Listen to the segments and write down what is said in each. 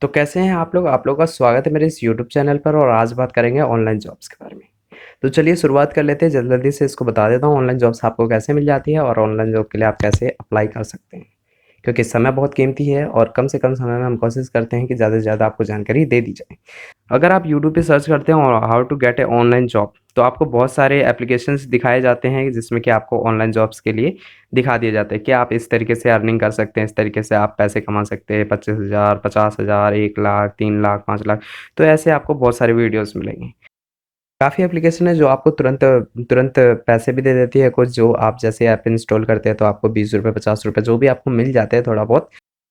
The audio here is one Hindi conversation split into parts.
तो कैसे हैं आप लोग? आप लोगों का स्वागत है मेरे इस यूट्यूब चैनल पर और आज बात करेंगे ऑनलाइन जॉब्स के बारे में। तो चलिए शुरुआत कर लेते हैं। जल्दी से इसको बता देता हूँ ऑनलाइन जॉब्स आपको कैसे मिल जाती है और ऑनलाइन जॉब के लिए आप कैसे अप्लाई कर सकते हैं। क्योंकि समय बहुत कीमती है और कम से कम समय में हम कोशिश करते हैं कि ज़्यादा से ज़्यादा आपको जानकारी दे दी जाए। अगर आप यूट्यूब पे सर्च करते हैं और how to get a online job, तो आपको बहुत सारे एप्लीकेशंस दिखाए जाते हैं जिसमें कि आपको ऑनलाइन जॉब्स के लिए दिखा दिया जाता है कि आप इस तरीके से अर्निंग कर सकते हैं, इस तरीके से आप पैसे कमा सकते हैं। 25,000, 50,000, 1 लाख, 3 लाख, 5 लाख, तो ऐसे आपको बहुत सारे वीडियोस मिलेंगे। काफ़ी एप्लीकेशन है जो आपको तुरंत तुरंत पैसे भी दे देती है। कुछ जो आप जैसे ऐप इंस्टॉल करते हैं तो आपको ₹20, ₹50 जो भी आपको मिल जाते हैं थोड़ा बहुत,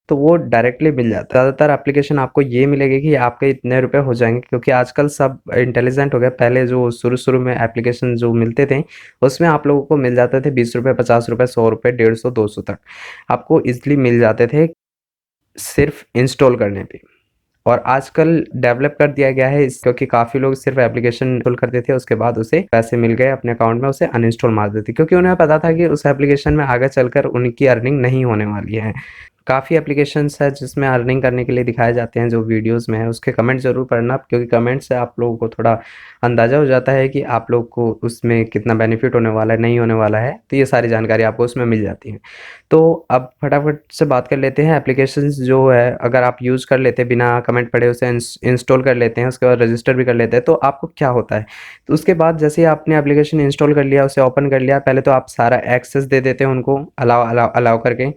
तो वो डायरेक्टली मिल जाता है। ज़्यादातर एप्लीकेशन आपको ये मिलेगी कि आपके इतने रुपए हो जाएँगे, क्योंकि आजकल सब इंटेलिजेंट हो गए। पहले जो शुरू-शुरू में एप्लीकेशन जो मिलते थे, उसमें आप लोगों को मिल जाते थे ₹20, ₹50, ₹100, 150, 200 तक आपको ईज़िली मिल जाते थे, सिर्फ़ इंस्टॉल करने पे। और आजकल डेवलप कर दिया गया है क्योंकि काफ़ी लोग सिर्फ़ एप्लीकेशन इंस्टॉल करते थे, उसके बाद उसे पैसे मिल गए अपने अकाउंट में, उसे अनइंस्टॉल मार देते, क्योंकि उन्हें पता था कि उस एप्लीकेशन में आगे चलकर उनकी अर्निंग नहीं होने वाली है। काफ़ी एप्लीकेशंस है जिसमें अर्निंग करने के लिए दिखाए जाते हैं, जो वीडियोज़ में है उसके कमेंट ज़रूर पढ़ना, क्योंकि कमेंट से आप लोगों को थोड़ा अंदाज़ा हो जाता है कि आप लोग को उसमें कितना बेनिफिट होने वाला है, नहीं होने वाला है, तो ये सारी जानकारी आपको उसमें मिल जाती है। तो अब फटाफट से बात कर लेते हैं एप्लीकेशंस जो है, अगर आप यूज़ कर लेते हैं बिना कमेंट पढ़े, उसे इंस्टॉल कर लेते हैं, उसके बाद रजिस्टर भी कर लेते हैं, तो आपको क्या होता है? तो उसके बाद जैसे ही आपने एप्लीकेशन इंस्टॉल कर लिया, उसे ओपन कर लिया, पहले तो आप सारा एक्सेस दे देते हैं उनको अलाउ अलाउ अलाउ करके।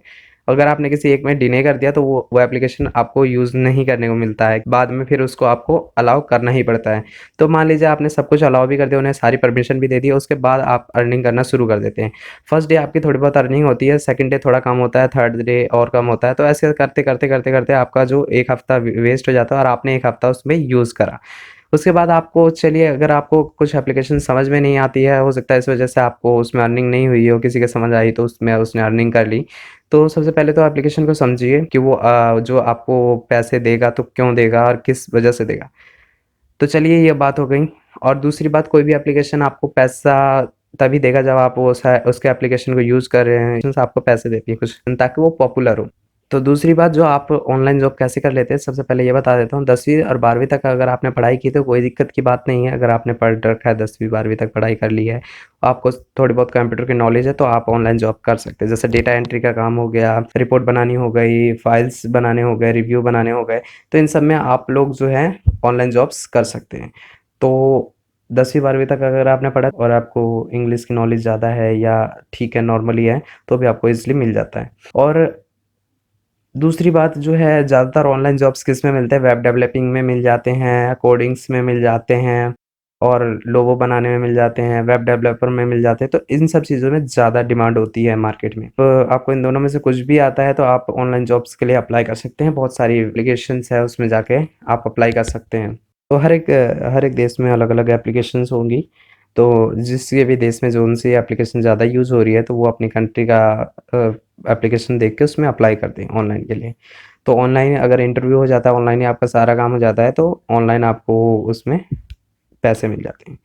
अगर आपने किसी एक में डिने कर दिया तो वो एप्लीकेशन आपको यूज़ नहीं करने को मिलता है, बाद में फिर उसको आपको अलाउ करना ही पड़ता है। तो मान लीजिए आपने सब कुछ अलाउ भी कर दिया, उन्हें सारी परमिशन भी दे दी, उसके बाद आप अर्निंग करना शुरू कर देते हैं। फर्स्ट डे आपकी थोड़ी बहुत अर्निंग होती है, सेकंड डे थोड़ा कम होता है, थर्ड डे और कम होता है, तो ऐसे करते-करते आपका जो 1 हफ्ता वेस्ट हो जाता है और आपने 1 हफ्ता उसमें यूज़ करा। उसके बाद आपको चलिए, अगर आपको कुछ एप्लीकेशन समझ में नहीं आती है, हो सकता है इस वजह से आपको उसमें अर्निंग नहीं हुई हो, किसी के समझ आई तो उसमें उसने अर्निंग कर ली। तो सबसे पहले तो एप्लीकेशन को समझिए कि वो जो आपको पैसे देगा तो क्यों देगा और किस वजह से देगा। तो चलिए ये बात हो गई। और दूसरी बात, कोई भी एप्लीकेशन आपको पैसा तभी देगा जब आप वो उसके एप्लीकेशन को यूज़ कर रहे हैं, आपको पैसे देती है कुछ, ताकि वो पॉपुलर हो। तो दूसरी बात, जो आप ऑनलाइन जॉब कैसे कर लेते हैं, सबसे पहले ये बता देता हूँ। 10वीं और 12वीं तक अगर आपने पढ़ाई की तो कोई दिक्कत की बात नहीं है। अगर आपने पढ़ रखा है, 10वीं 12वीं तक पढ़ाई कर ली है, आपको थोड़ी बहुत कंप्यूटर की नॉलेज है, तो आप ऑनलाइन जॉब कर सकते हैं। जैसे डेटा एंट्री का काम हो गया, रिपोर्ट बनानी हो गई, फाइल्स बनाने हो गए, रिव्यू बनाने हो गए, तो इन सब में आप लोग जो है ऑनलाइन जॉब्स कर सकते हैं। तो 10वीं 12वीं तक अगर आपने पढ़ा और आपको इंग्लिश की नॉलेज ज़्यादा है या ठीक है नॉर्मली है, तो भी आपको ईज़िली मिल जाता है। और दूसरी बात जो है, ज़्यादातर ऑनलाइन जॉब्स किस में मिलते हैं? वेब डेवलपिंग में मिल जाते हैं, कोडिंग्स में मिल जाते हैं और लोगो बनाने में मिल जाते हैं, वेब डेवलपर में मिल जाते हैं। तो इन सब चीज़ों में ज़्यादा डिमांड होती है मार्केट में। तो आपको इन दोनों में से कुछ भी आता है तो आप ऑनलाइन जॉब्स के लिए अप्लाई कर सकते हैं। बहुत सारी एप्लीकेशंस है, उसमें जाके आप अप्लाई कर सकते हैं। तो हर एक देश में अलग-अलग एप्लीकेशंस होंगी। तो जिस भी देश में जोन-सी एप्लीकेशन ज़्यादा यूज़ हो रही है, तो वो अपनी कंट्री का अ, एप्लीकेशन देख के उसमें अप्लाई करते हैं ऑनलाइन के लिए। तो ऑनलाइन अगर इंटरव्यू हो जाता है, ऑनलाइन ही आपका सारा काम हो जाता है, तो ऑनलाइन आपको उसमें पैसे मिल जाते हैं।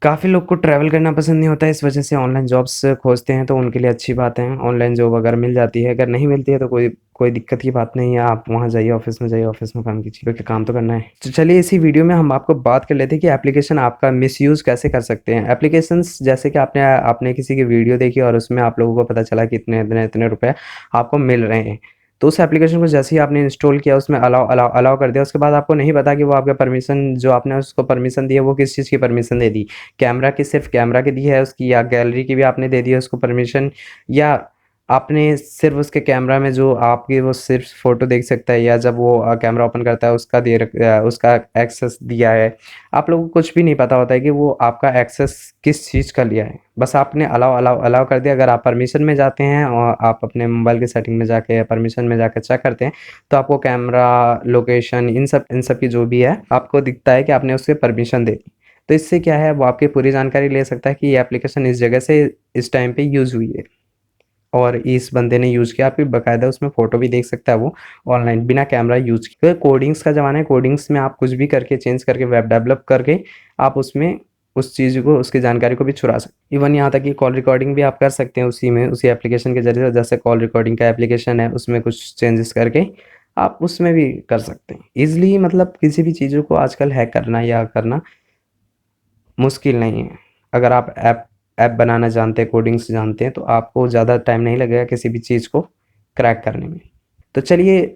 काफ़ी लोग को ट्रैवल करना पसंद नहीं होता है, इस वजह से ऑनलाइन जॉब्स खोजते हैं, तो उनके लिए अच्छी बात है। ऑनलाइन जॉब अगर मिल जाती है, अगर नहीं मिलती है तो कोई कोई दिक्कत की बात नहीं है। आप वहाँ जाइए, ऑफ़िस में जाइए, ऑफ़िस में काम कीजिए, क्योंकि काम तो करना है। तो चलिए इसी वीडियो में हम आपको बात कर लेते हैं कि एप्लीकेशन आपका मिसयूज़ कैसे कर सकते हैं। एप्लीकेशंस जैसे कि आपने आपने किसी की वीडियो देखी और उसमें आप लोगों को पता चला कि इतने रुपए आपको मिल रहे हैं। तो उस एप्लीकेशन को जैसे ही आपने इंस्टॉल किया, उसमें अलाउ अलाउ अलाउ कर दिया, उसके बाद आपको नहीं पता कि वो आपका परमिशन, जो आपने उसको परमिशन दी है, वो किस चीज़ की परमिशन दे दी। कैमरा की, सिर्फ़ कैमरा की दी है उसकी, या गैलरी की भी आपने दे दी है उसको परमिशन, या आपने सिर्फ़ उसके कैमरा में जो आपकी वो सिर्फ़ फ़ोटो देख सकता है, या जब वो कैमरा ओपन करता है उसका एक्सेस दिया है। आप लोगों को कुछ भी नहीं पता होता है कि वो आपका एक्सेस किस चीज़ का लिया है। बस आपने अलाउ अलाउ अलाउ कर दिया। अगर आप परमिशन में जाते हैं और आप अपने मोबाइल की सेटिंग में जाके या परमिशन में जाकर चेक करते हैं, तो आपको कैमरा, लोकेशन, इन सब की जो भी है, आपको दिखता है कि आपने उसे परमिशन दे दी। तो इससे क्या है, वो आपकी पूरी जानकारी ले सकता है कि ये एप्लीकेशन इस जगह से इस टाइम पे यूज़ हुई है और इस बंदे ने यूज़ किया। आप बाकायदा उसमें फ़ोटो भी देख सकता है वो ऑनलाइन, बिना कैमरा यूज़ किए। तो कोडिंग्स का ज़माना है, कोडिंग्स में आप कुछ भी करके, चेंज करके, वेब डेवलप करके आप उसमें उस चीज़ को, उसकी जानकारी को भी चुरा सकते हैं। इवन यहाँ तक कि कॉल रिकॉर्डिंग भी आप कर सकते हैं उसी में, उसी एप्लीकेशन के ज़रिए। जैसे कॉल रिकॉर्डिंग का एप्लीकेशन है, उसमें कुछ चेंजेस करके आप उसमें भी कर सकते हैं ईजिली। मतलब किसी भी चीज़ों को आजकल हैक करना या करना मुश्किल नहीं है। अगर आप ऐप बनाना जानते हैं, कोडिंग्स जानते हैं, तो आपको ज़्यादा टाइम नहीं लगेगा किसी भी चीज़ को क्रैक करने में। तो चलिए,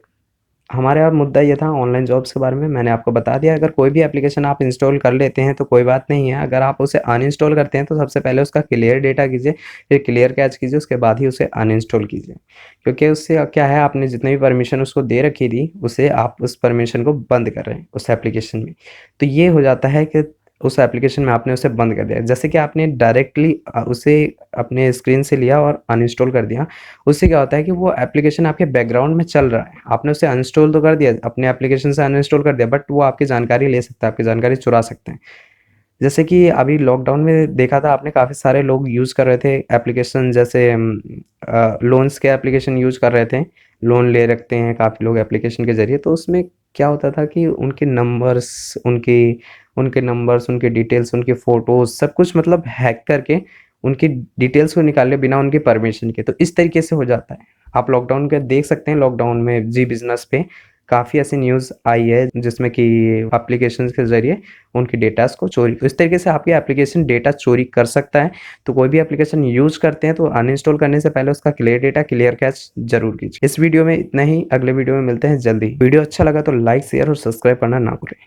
हमारा मुद्दा ये था ऑनलाइन जॉब्स के बारे में, मैंने आपको बता दिया। अगर कोई भी एप्लीकेशन आप इंस्टॉल कर लेते हैं तो कोई बात नहीं है, अगर आप उसे अनइंस्टॉल करते हैं तो सबसे पहले उसका क्लियर डेटा कीजिए, फिर क्लियर कैच कीजिए, उसके बाद ही उसे अनइंस्टॉल कीजिए। क्योंकि उससे क्या है, आपने जितनी भी परमिशन उसको दे रखी थी, उसे आप उस परमिशन को बंद कर रहे हैं उस एप्लीकेशन में। तो ये हो जाता है कि उस एप्लीकेशन में आपने उसे बंद कर दिया। जैसे कि आपने डायरेक्टली उसे अपने स्क्रीन से लिया और अनइंस्टॉल कर दिया, उससे क्या होता है कि वो एप्लीकेशन आपके बैकग्राउंड में चल रहा है। आपने उसे अनइंस्टॉल तो कर दिया, अपने एप्लीकेशन से अनइंस्टॉल कर दिया, बट वो आपकी जानकारी ले सकता है, आपकी जानकारी चुरा सकते हैं। जैसे कि अभी लॉकडाउन में देखा था आपने, काफ़ी सारे लोग यूज़ कर रहे थे एप्लीकेशन, जैसे लोन्स के एप्लीकेशन यूज़ कर रहे थे। लोन ले रखते हैं काफ़ी लोग एप्लीकेशन के ज़रिए, तो उसमें क्या होता था कि उनके नंबर्स, उनकी डिटेल्स, उनकी फ़ोटोज़, सब कुछ मतलब हैक करके उनकी डिटेल्स को निकाल लिया बिना उनकी परमिशन के। तो इस तरीके से हो जाता है। आप लॉकडाउन के देख सकते हैं, लॉकडाउन में जी बिज़नेस पे काफ़ी ऐसी न्यूज़ आई है जिसमें कि एप्लीकेशंस के ज़रिए उनकी डेटास को चोरी, तो इस तरीके से आपकी एप्लीकेशन डेटा चोरी कर सकता है। तो कोई भी एप्लीकेशन यूज़ करते हैं तो अनइंस्टॉल करने से पहले उसका क्लियर डेटा, क्लियर कैच ज़रूर कीजिए। इस वीडियो में इतना ही, अगले वीडियो में मिलते हैं जल्दी। वीडियो अच्छा लगा तो लाइक, शेयर और सब्सक्राइब करना ना भूलें।